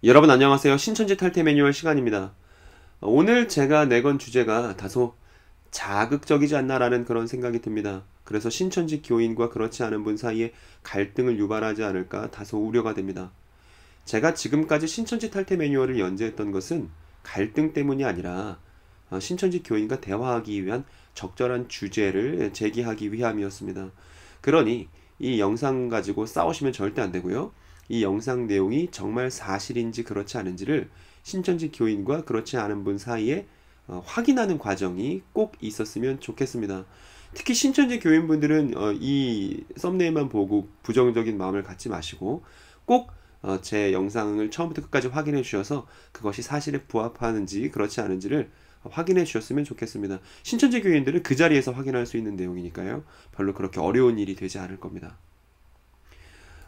여러분 안녕하세요. 신천지 탈퇴 매뉴얼 시간입니다. 오늘 제가 내건 주제가 다소 자극적이지 않나라는 그런 생각이 듭니다. 그래서 신천지 교인과 그렇지 않은 분 사이에 갈등을 유발하지 않을까 다소 우려가 됩니다. 제가 지금까지 신천지 탈퇴 매뉴얼을 연재했던 것은 갈등 때문이 아니라 신천지 교인과 대화하기 위한 적절한 주제를 제기하기 위함이었습니다. 그러니 이 영상 가지고 싸우시면 절대 안 되고요. 이 영상 내용이 정말 사실인지 그렇지 않은지를 신천지 교인과 그렇지 않은 분 사이에 확인하는 과정이 꼭 있었으면 좋겠습니다. 특히 신천지 교인분들은 이 썸네일만 보고 부정적인 마음을 갖지 마시고 꼭 제 영상을 처음부터 끝까지 확인해 주셔서 그것이 사실에 부합하는지 그렇지 않은지를 확인해 주셨으면 좋겠습니다. 신천지 교인들은 그 자리에서 확인할 수 있는 내용이니까요. 별로 그렇게 어려운 일이 되지 않을 겁니다.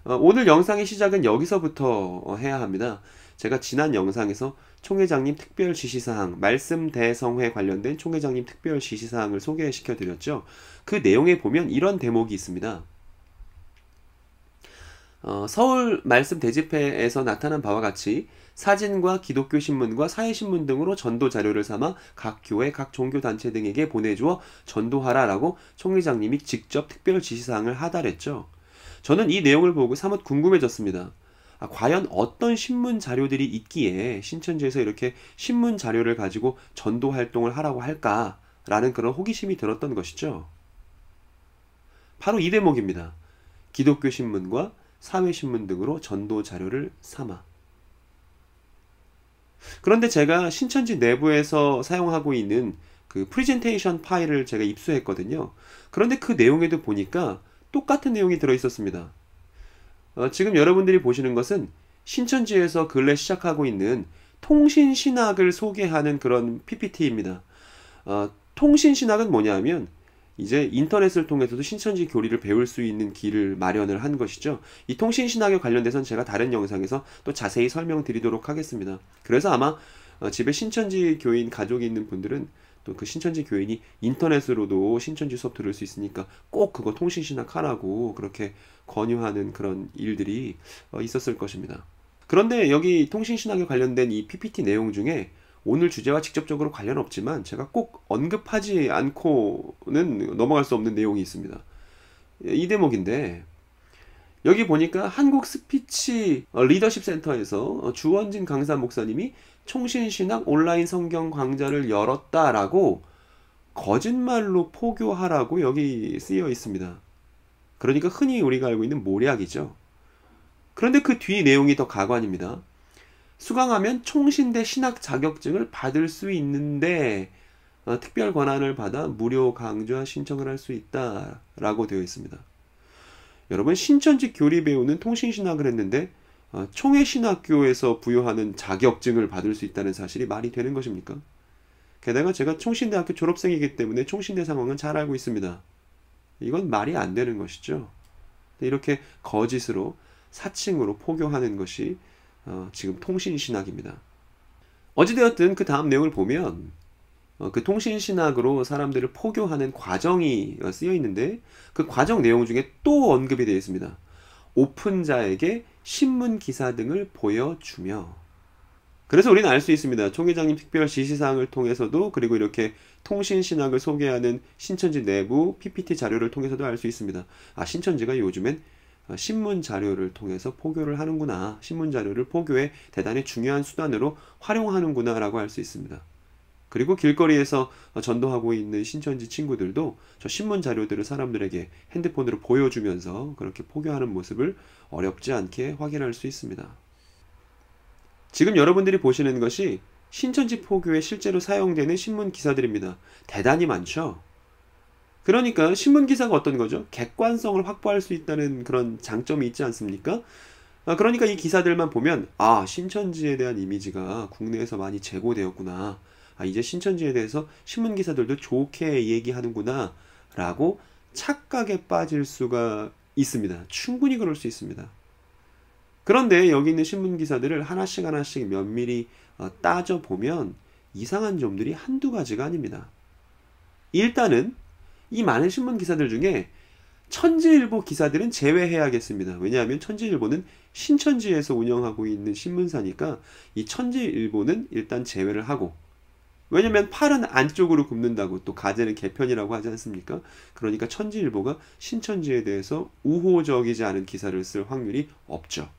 오늘 영상의 시작은 여기서부터 해야 합니다. 제가 지난 영상에서 총회장님 특별 지시사항, 말씀 대성회 관련된 총회장님 특별 지시사항을 소개시켜 드렸죠. 그 내용에 보면 이런 대목이 있습니다. 서울 말씀 대집회에서 나타난 바와 같이 사진과 기독교 신문과 사회신문 등으로 전도 자료를 삼아 각 교회, 각 종교단체 등에게 보내주어 전도하라라고 총회장님이 직접 특별 지시사항을 하달했죠. 저는 이 내용을 보고 사뭇 궁금해졌습니다. 과연 어떤 신문 자료들이 있기에 신천지에서 이렇게 신문 자료를 가지고 전도 활동을 하라고 할까라는 그런 호기심이 들었던 것이죠. 바로 이 대목입니다. 기독교 신문과 사회신문 등으로 전도 자료를 삼아. 그런데 제가 신천지 내부에서 사용하고 있는 그 프레젠테이션 파일을 제가 입수했거든요. 그런데 그 내용에도 보니까 똑같은 내용이 들어있었습니다. 지금 여러분들이 보시는 것은 신천지에서 근래 시작하고 있는 통신신학을 소개하는 그런 PPT입니다. 통신신학은 뭐냐면 이제 인터넷을 통해서도 신천지 교리를 배울 수 있는 길을 마련을 한 것이죠. 이 통신신학에 관련돼서는 제가 다른 영상에서 또 자세히 설명드리도록 하겠습니다. 그래서 아마 집에 신천지 교인 가족이 있는 분들은 또 그 신천지 교인이 인터넷으로도 신천지 수업 들을 수 있으니까 꼭 그거 통신신학 하라고 그렇게 권유하는 그런 일들이 있었을 것입니다. 그런데 여기 통신신학에 관련된 이 PPT 내용 중에 오늘 주제와 직접적으로 관련 없지만 제가 꼭 언급하지 않고는 넘어갈 수 없는 내용이 있습니다. 이 대목인데 여기 보니까 한국 스피치 리더십 센터에서 주원진 강사 목사님이 총신신학 온라인 성경 강좌를 열었다라고 거짓말로 포교하라고 여기 쓰여 있습니다. 그러니까 흔히 우리가 알고 있는 모략이죠. 그런데 그 뒤 내용이 더 가관입니다. 수강하면 총신대 신학 자격증을 받을 수 있는데 특별 권한을 받아 무료 강좌 신청을 할 수 있다라고 되어 있습니다. 여러분 신천지 교리 배우는 통신신학을 했는데 총회신학교에서 부여하는 자격증을 받을 수 있다는 사실이 말이 되는 것입니까? 게다가 제가 총신대학교 졸업생이기 때문에 총신대 상황은 잘 알고 있습니다. 이건 말이 안 되는 것이죠. 이렇게 거짓으로 사칭으로 포교하는 것이 지금 통신신학입니다. 어찌되었든 그 다음 내용을 보면 그 통신신학으로 사람들을 포교하는 과정이 쓰여 있는데 그 과정 내용 중에 또 언급이 되어 있습니다. 오픈자에게 신문 기사 등을 보여주며. 그래서 우리는 알 수 있습니다. 총회장님 특별 지시사항을 통해서도 그리고 이렇게 통신신학을 소개하는 신천지 내부 PPT 자료를 통해서도 알 수 있습니다. 신천지가 요즘엔 신문 자료를 통해서 포교를 하는구나. 신문 자료를 포교에 대단히 중요한 수단으로 활용하는구나 라고 알 수 있습니다. 그리고 길거리에서 전도하고 있는 신천지 친구들도 저 신문 자료들을 사람들에게 핸드폰으로 보여주면서 그렇게 포교하는 모습을 어렵지 않게 확인할 수 있습니다. 지금 여러분들이 보시는 것이 신천지 포교에 실제로 사용되는 신문 기사들입니다. 대단히 많죠? 그러니까 신문 기사가 어떤 거죠? 객관성을 확보할 수 있다는 그런 장점이 있지 않습니까? 그러니까 이 기사들만 보면 신천지에 대한 이미지가 국내에서 많이 제고되었구나. 이제 신천지에 대해서 신문 기사들도 좋게 얘기하는구나 라고 착각에 빠질 수가 있습니다. 충분히 그럴 수 있습니다. 그런데 여기 있는 신문 기사들을 하나씩 하나씩 면밀히 따져보면 이상한 점들이 한두 가지가 아닙니다. 일단은 이 많은 신문 기사들 중에 천지일보 기사들은 제외해야겠습니다. 왜냐하면 천지일보는 신천지에서 운영하고 있는 신문사니까 이 천지일보는 일단 제외를 하고, 왜냐면 팔은 안쪽으로 굽는다고 또 가재는 개편이라고 하지 않습니까? 그러니까 천지일보가 신천지에 대해서 우호적이지 않은 기사를 쓸 확률이 없죠.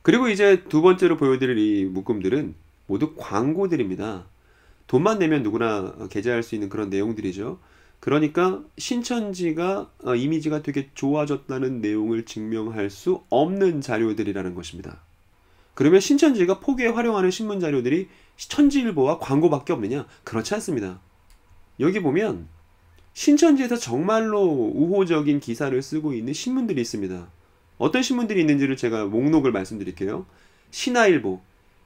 그리고 이제 두 번째로 보여드릴 이 묶음들은 모두 광고들입니다. 돈만 내면 누구나 게재할 수 있는 그런 내용들이죠. 그러니까 신천지가 이미지가 되게 좋아졌다는 내용을 증명할 수 없는 자료들이라는 것입니다. 그러면 신천지가 포교에 활용하는 신문 자료들이 천지일보와 광고밖에 없느냐? 그렇지 않습니다. 여기 보면 신천지에서 정말로 우호적인 기사를 쓰고 있는 신문들이 있습니다. 어떤 신문들이 있는지를 제가 목록을 말씀드릴게요. 신화일보,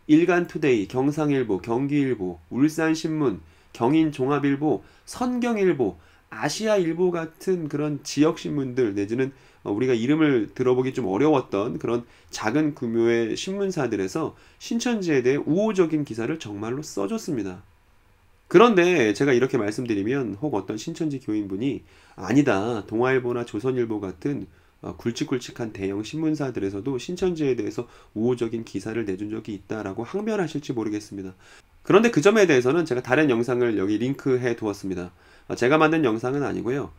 일간투데이, 경상일보, 경기일보, 울산신문, 경인종합일보, 선경일보, 아시아일보 같은 그런 지역신문들 내지는 우리가 이름을 들어보기 좀 어려웠던 그런 작은 규모의 신문사들에서 신천지에 대해 우호적인 기사를 정말로 써줬습니다. 그런데 제가 이렇게 말씀드리면 혹 어떤 신천지 교인분이 아니다, 동아일보나 조선일보 같은 굵직굵직한 대형 신문사들에서도 신천지에 대해서 우호적인 기사를 내준 적이 있다라고 항변하실지 모르겠습니다. 그런데 그 점에 대해서는 제가 다른 영상을 여기 링크해 두었습니다. 제가 만든 영상은 아니고요.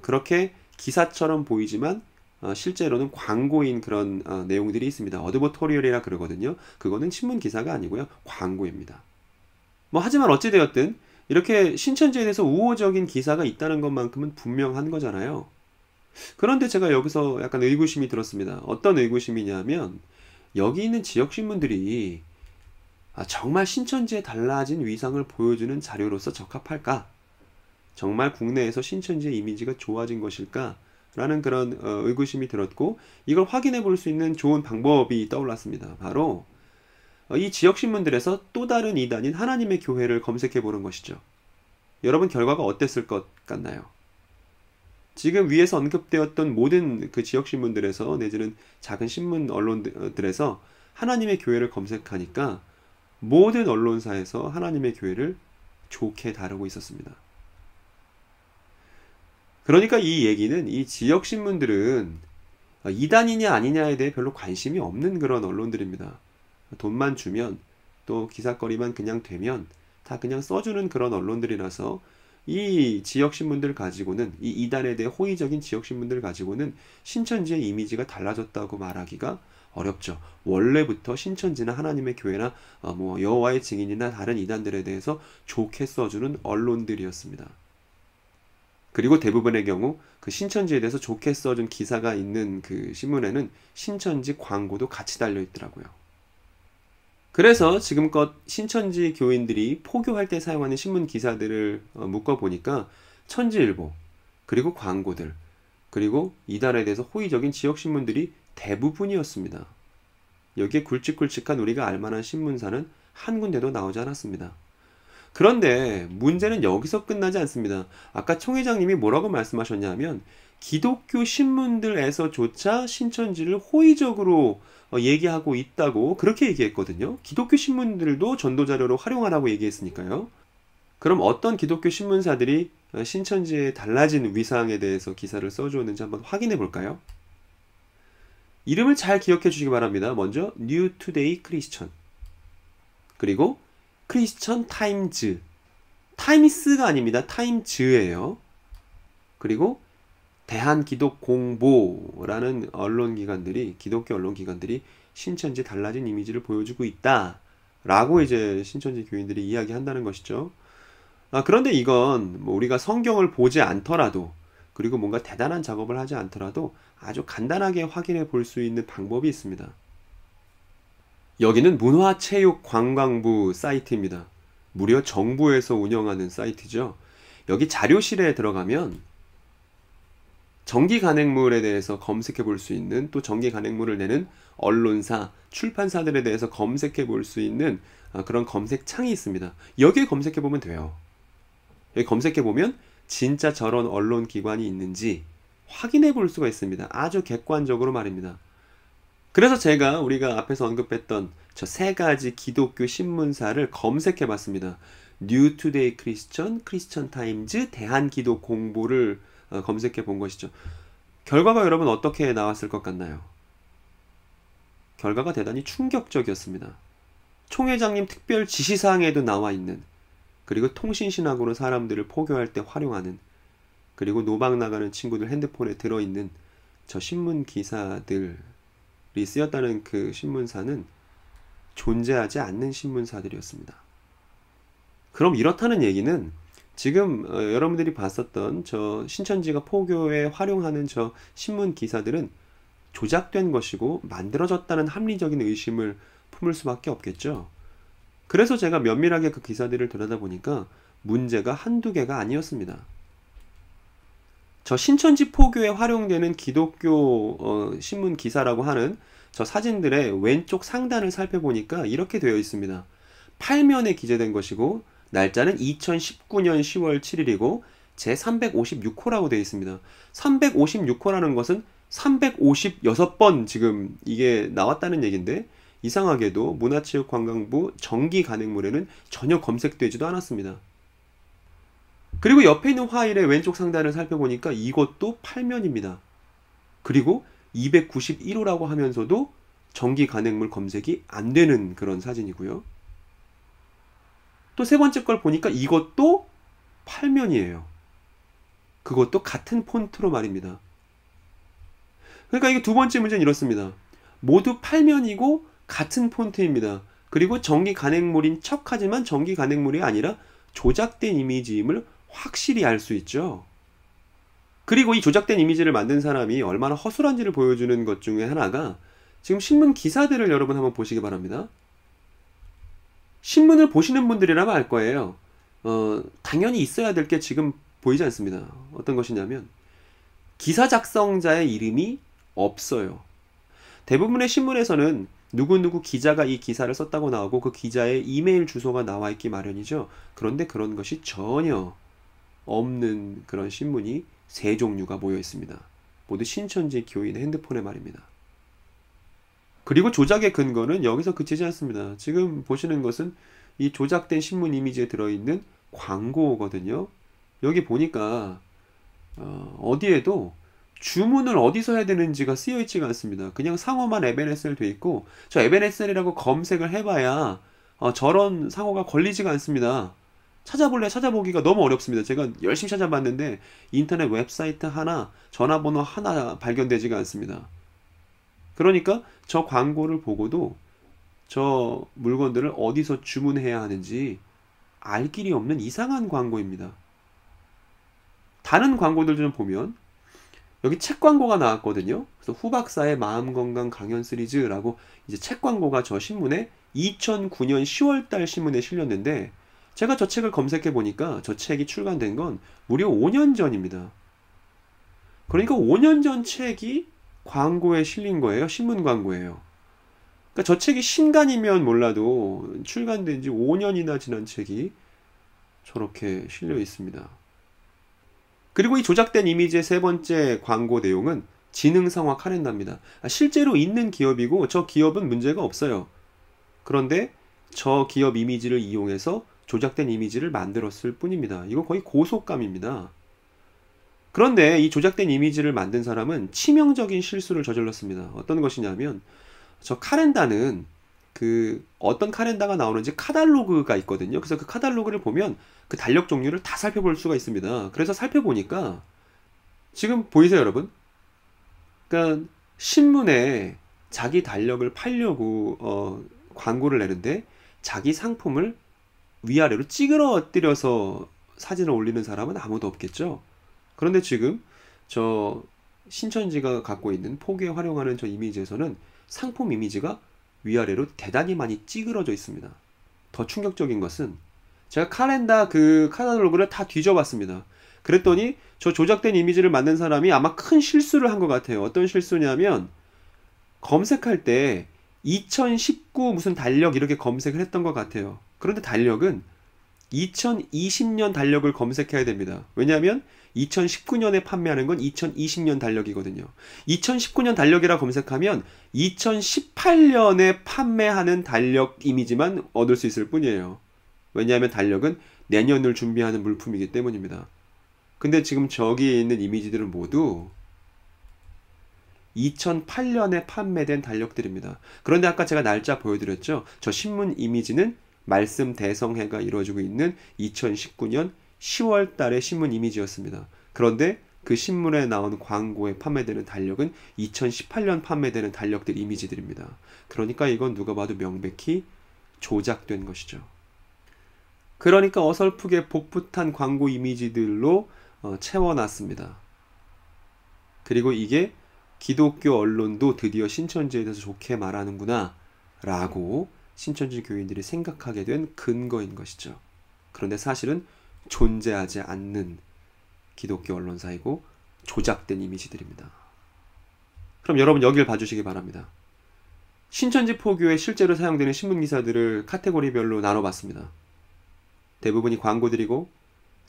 그렇게 기사처럼 보이지만 실제로는 광고인 그런 내용들이 있습니다. 어드버토리얼이라 그러거든요. 그거는 신문 기사가 아니고요. 광고입니다. 하지만 어찌되었든 이렇게 신천지에 대해서 우호적인 기사가 있다는 것만큼은 분명한 거잖아요. 그런데 제가 여기서 약간 의구심이 들었습니다. 어떤 의구심이냐면 여기 있는 지역신문들이 정말 신천지의 달라진 위상을 보여주는 자료로서 적합할까? 정말 국내에서 신천지의 이미지가 좋아진 것일까? 라는 그런 의구심이 들었고, 이걸 확인해 볼 수 있는 좋은 방법이 떠올랐습니다. 바로 이 지역신문들에서 또 다른 이단인 하나님의 교회를 검색해 보는 것이죠. 여러분 결과가 어땠을 것 같나요? 지금 위에서 언급되었던 모든 그 지역신문들에서 내지는 작은 신문 언론들에서 하나님의 교회를 검색하니까 모든 언론사에서 하나님의 교회를 좋게 다루고 있었습니다. 그러니까 이 얘기는 이 지역신문들은 이단이냐 아니냐에 대해 별로 관심이 없는 그런 언론들입니다. 돈만 주면 또 기사거리만 그냥 되면 다 그냥 써주는 그런 언론들이라서 이 지역신문들 가지고는, 이 이단에 대해 호의적인 지역신문들 가지고는 신천지의 이미지가 달라졌다고 말하기가 어렵죠. 원래부터 신천지나 하나님의 교회나 여호와의 증인이나 다른 이단들에 대해서 좋게 써주는 언론들이었습니다. 그리고 대부분의 경우 그 신천지에 대해서 좋게 써준 기사가 있는 그 신문에는 신천지 광고도 같이 달려 있더라고요. 그래서 지금껏 신천지 교인들이 포교할 때 사용하는 신문 기사들을 묶어보니까 천지일보, 그리고 광고들, 그리고 이단에 대해서 호의적인 지역신문들이 대부분이었습니다. 여기에 굵직굵직한 우리가 알만한 신문사는 한 군데도 나오지 않았습니다. 그런데 문제는 여기서 끝나지 않습니다. 아까 총회장님이 뭐라고 말씀하셨냐면 기독교 신문들에서조차 신천지를 호의적으로 얘기하고 있다고 그렇게 얘기했거든요. 기독교 신문들도 전도자료로 활용하라고 얘기했으니까요. 그럼 어떤 기독교 신문사들이 신천지의 달라진 위상에 대해서 기사를 써주었는지 한번 확인해 볼까요? 이름을 잘 기억해 주시기 바랍니다. 먼저 뉴 투데이 크리스천, 그리고 크리스천 타임즈, 타임스가 아닙니다. 타임즈예요. 그리고 대한기독공보라는 언론기관들이, 기독교 언론기관들이 신천지 달라진 이미지를 보여주고 있다 라고 이제 신천지 교인들이 이야기한다는 것이죠. 그런데 이건 우리가 성경을 보지 않더라도, 그리고 뭔가 대단한 작업을 하지 않더라도 아주 간단하게 확인해 볼 수 있는 방법이 있습니다. 여기는 문화체육관광부 사이트입니다. 무려 정부에서 운영하는 사이트죠. 여기 자료실에 들어가면 정기간행물에 대해서 검색해 볼 수 있는, 또 정기간행물을 내는 언론사, 출판사들에 대해서 검색해 볼 수 있는 그런 검색창이 있습니다. 여기에 검색해 보면 돼요. 여기 검색해 보면 진짜 저런 언론기관이 있는지 확인해 볼 수가 있습니다. 아주 객관적으로 말입니다. 그래서 제가 우리가 앞에서 언급했던 저 세 가지 기독교 신문사를 검색해 봤습니다. 뉴 투데이 크리스천, 크리스천 타임즈, 대한기독공보를 검색해 본 것이죠. 결과가 여러분 어떻게 나왔을 것 같나요? 결과가 대단히 충격적이었습니다. 총회장님 특별 지시사항에도 나와 있는, 그리고 통신신학으로 사람들을 포교할 때 활용하는, 그리고 노방 나가는 친구들 핸드폰에 들어있는 저 신문 기사들이 쓰였다는 그 신문사는 존재하지 않는 신문사들이었습니다. 그럼 이렇다는 얘기는 지금 여러분들이 봤었던 저 신천지가 포교에 활용하는 저 신문 기사들은 조작된 것이고 만들어졌다는 합리적인 의심을 품을 수밖에 없겠죠. 그래서 제가 면밀하게 그 기사들을 들여다보니까 문제가 한두 개가 아니었습니다. 저 신천지 포교에 활용되는 기독교 신문 기사라고 하는 저 사진들의 왼쪽 상단을 살펴보니까 이렇게 되어 있습니다. 8면에 기재된 것이고 날짜는 2019년 10월 7일이고 제356호라고 되어 있습니다. 356호라는 것은 356번 지금 이게 나왔다는 얘기인데, 이상하게도 문화체육관광부 정기 간행물에는 전혀 검색되지도 않았습니다. 그리고 옆에 있는 파일의 왼쪽 상단을 살펴보니까 이것도 8면입니다. 그리고 291호라고 하면서도 정기 간행물 검색이 안 되는 그런 사진이고요. 또 세 번째 걸 보니까 이것도 8면이에요. 그것도 같은 폰트로 말입니다. 그러니까 이게 두 번째 문제는 이렇습니다. 모두 8면이고 같은 폰트입니다. 그리고 정기 간행물인 척하지만 정기 간행물이 아니라 조작된 이미지임을 확실히 알 수 있죠. 그리고 이 조작된 이미지를 만든 사람이 얼마나 허술한지를 보여주는 것 중에 하나가 지금 신문 기사들을 여러분 한번 보시기 바랍니다. 신문을 보시는 분들이라면 알 거예요. 당연히 있어야 될 게 지금 보이지 않습니다. 어떤 것이냐면 기사 작성자의 이름이 없어요. 대부분의 신문에서는 누구누구 기자가 이 기사를 썼다고 나오고 그 기자의 이메일 주소가 나와 있기 마련이죠. 그런데 그런 것이 전혀 없는 그런 신문이 세 종류가 모여 있습니다. 모두 신천지 교인의 핸드폰에 말입니다. 그리고 조작의 근거는 여기서 그치지 않습니다. 지금 보시는 것은 이 조작된 신문 이미지에 들어있는 광고거든요. 여기 보니까 어디에도 주문을 어디서 해야 되는지가 쓰여 있지가 않습니다. 그냥 상호만 에베네셀 돼 있고, 저 에베네셀이라고 검색을 해봐야 저런 상호가 걸리지가 않습니다. 찾아보기가 너무 어렵습니다. 제가 열심히 찾아봤는데 인터넷 웹사이트 하나, 전화번호 하나 발견되지가 않습니다. 그러니까 저 광고를 보고도 저 물건들을 어디서 주문해야 하는지 알 길이 없는 이상한 광고입니다. 다른 광고들 좀 보면 여기 책 광고가 나왔거든요. 그래서 후박사의 마음건강 강연 시리즈라고 이제 책 광고가 저 신문에 2009년 10월달 신문에 실렸는데, 제가 저 책을 검색해 보니까 저 책이 출간된 건 무려 5년 전입니다. 그러니까 5년 전 책이 광고에 실린 거예요. 신문 광고예요. 그러니까 저 책이 신간이면 몰라도 출간된 지 5년이나 지난 책이 저렇게 실려 있습니다. 그리고 이 조작된 이미지의 세 번째 광고 내용은 지능상화 카렌다입니다. 실제로 있는 기업이고 저 기업은 문제가 없어요. 그런데 저 기업 이미지를 이용해서 조작된 이미지를 만들었을 뿐입니다. 이거 거의 고속감입니다. 그런데 이 조작된 이미지를 만든 사람은 치명적인 실수를 저질렀습니다. 어떤 것이냐면 저 카렌다는 그 어떤 카렌다가 나오는지 카탈로그가 있거든요. 그래서 그 카탈로그를 보면 그 달력 종류를 다 살펴볼 수가 있습니다. 그래서 살펴보니까 지금 보이세요, 여러분? 그러니까 신문에 자기 달력을 팔려고 광고를 내는데 자기 상품을 위아래로 찌그러뜨려서 사진을 올리는 사람은 아무도 없겠죠. 그런데 지금 저 신천지가 갖고 있는 포교에 활용하는 저 이미지에서는 상품 이미지가 위아래로 대단히 많이 찌그러져 있습니다. 더 충격적인 것은 제가 카렌다 그 카탈로그를 다 뒤져봤습니다. 그랬더니 저 조작된 이미지를 만든 사람이 아마 큰 실수를 한 것 같아요. 어떤 실수냐면 검색할 때 2019 무슨 달력 이렇게 검색을 했던 것 같아요. 그런데 달력은 2020년 달력을 검색해야 됩니다. 왜냐하면 2019년에 판매하는 건 2020년 달력이거든요. 2019년 달력이라 검색하면 2018년에 판매하는 달력 이미지만 얻을 수 있을 뿐이에요. 왜냐하면 달력은 내년을 준비하는 물품이기 때문입니다. 근데 지금 저기에 있는 이미지들은 모두 2008년에 판매된 달력들입니다. 그런데 아까 제가 날짜 보여드렸죠? 저 신문 이미지는 말씀 대성회가 이루어지고 있는 2019년 10월 달의 신문 이미지였습니다. 그런데 그 신문에 나온 광고에 판매되는 달력은 2018년 판매되는 달력들 이미지들입니다. 그러니까 이건 누가 봐도 명백히 조작된 것이죠. 그러니까 어설프게 복붙한 광고 이미지들로 채워놨습니다. 그리고 이게 기독교 언론도 드디어 신천지에 대해서 좋게 말하는구나 라고 신천지 교인들이 생각하게 된 근거인 것이죠. 그런데 사실은 존재하지 않는 기독교 언론사이고 조작된 이미지들입니다. 그럼 여러분 여기를 봐주시기 바랍니다. 신천지 포교에 실제로 사용되는 신문기사들을 카테고리별로 나눠봤습니다. 대부분이 광고들이고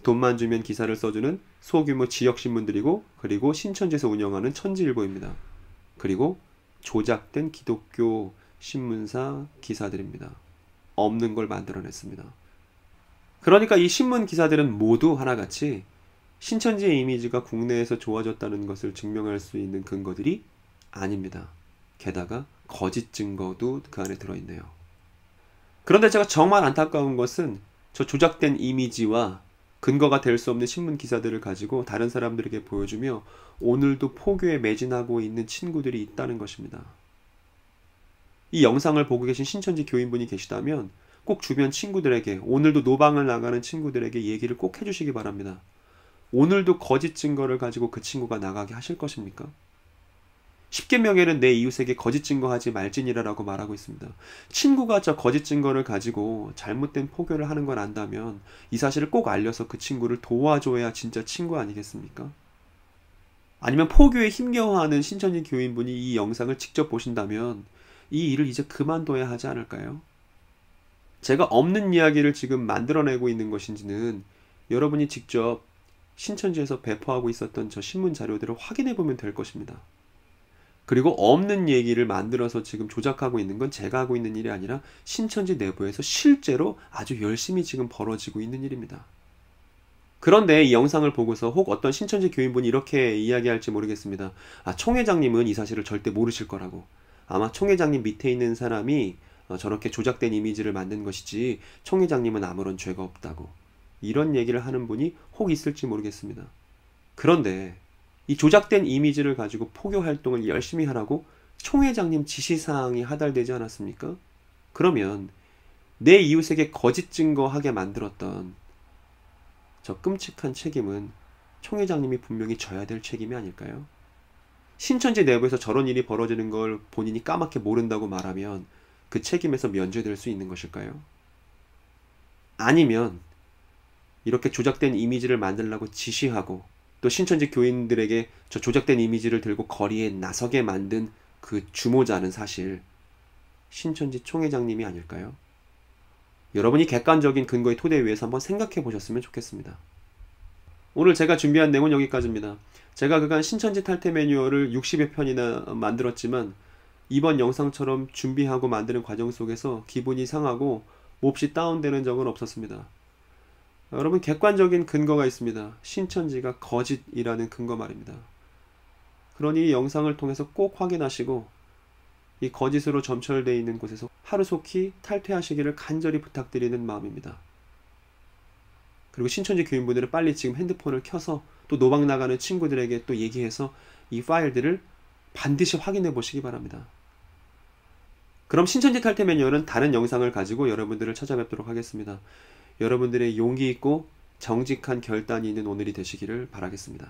돈만 주면 기사를 써주는 소규모 지역신문들이고 그리고 신천지에서 운영하는 천지일보입니다. 그리고 조작된 기독교 신문사 기사들입니다. 없는 걸 만들어냈습니다. 그러니까 이 신문 기사들은 모두 하나같이 신천지의 이미지가 국내에서 좋아졌다는 것을 증명할 수 있는 근거들이 아닙니다. 게다가 거짓 증거도 그 안에 들어있네요. 그런데 제가 정말 안타까운 것은 저 조작된 이미지와 근거가 될 수 없는 신문 기사들을 가지고 다른 사람들에게 보여주며 오늘도 포교에 매진하고 있는 친구들이 있다는 것입니다. 이 영상을 보고 계신 신천지 교인분이 계시다면 꼭 주변 친구들에게, 오늘도 노방을 나가는 친구들에게 얘기를 꼭 해주시기 바랍니다. 오늘도 거짓 증거를 가지고 그 친구가 나가게 하실 것입니까? 십계명에는 내 이웃에게 거짓 증거하지 말지니라라고 말하고 있습니다. 친구가 저 거짓 증거를 가지고 잘못된 포교를 하는 걸 안다면 이 사실을 꼭 알려서 그 친구를 도와줘야 진짜 친구 아니겠습니까? 아니면 포교에 힘겨워하는 신천지 교인분이 이 영상을 직접 보신다면 이 일을 이제 그만둬야 하지 않을까요? 제가 없는 이야기를 지금 만들어내고 있는 것인지는 여러분이 직접 신천지에서 배포하고 있었던 저 신문 자료들을 확인해 보면 될 것입니다. 그리고 없는 얘기를 만들어서 지금 조작하고 있는 건 제가 하고 있는 일이 아니라 신천지 내부에서 실제로 아주 열심히 지금 벌어지고 있는 일입니다. 그런데 이 영상을 보고서 혹 어떤 신천지 교인분이 이렇게 이야기할지 모르겠습니다. 총회장님은 이 사실을 절대 모르실 거라고. 아마 총회장님 밑에 있는 사람이 저렇게 조작된 이미지를 만든 것이지 총회장님은 아무런 죄가 없다고. 이런 얘기를 하는 분이 혹 있을지 모르겠습니다. 그런데 이 조작된 이미지를 가지고 포교 활동을 열심히 하라고 총회장님 지시사항이 하달되지 않았습니까? 그러면 내 이웃에게 거짓 증거하게 만들었던 저 끔찍한 책임은 총회장님이 분명히 져야 될 책임이 아닐까요? 신천지 내부에서 저런 일이 벌어지는 걸 본인이 까맣게 모른다고 말하면 그 책임에서 면제될 수 있는 것일까요? 아니면 이렇게 조작된 이미지를 만들라고 지시하고 또 신천지 교인들에게 저 조작된 이미지를 들고 거리에 나서게 만든 그 주모자는 사실 신천지 총회장님이 아닐까요? 여러분이 객관적인 근거의 토대 위에서 한번 생각해 보셨으면 좋겠습니다. 오늘 제가 준비한 내용은 여기까지입니다. 제가 그간 신천지 탈퇴 매뉴얼을 60여 편이나 만들었지만 이번 영상처럼 준비하고 만드는 과정 속에서 기분이 상하고 몹시 다운되는 적은 없었습니다. 여러분 객관적인 근거가 있습니다. 신천지가 거짓이라는 근거 말입니다. 그러니 이 영상을 통해서 꼭 확인하시고 이 거짓으로 점철되어 있는 곳에서 하루속히 탈퇴하시기를 간절히 부탁드리는 마음입니다. 그리고 신천지 교인분들은 빨리 지금 핸드폰을 켜서 또 노방 나가는 친구들에게 또 얘기해서 이 파일들을 반드시 확인해 보시기 바랍니다. 그럼 신천지 탈퇴 매뉴얼은 다른 영상을 가지고 여러분들을 찾아뵙도록 하겠습니다. 여러분들의 용기 있고 정직한 결단이 있는 오늘이 되시기를 바라겠습니다.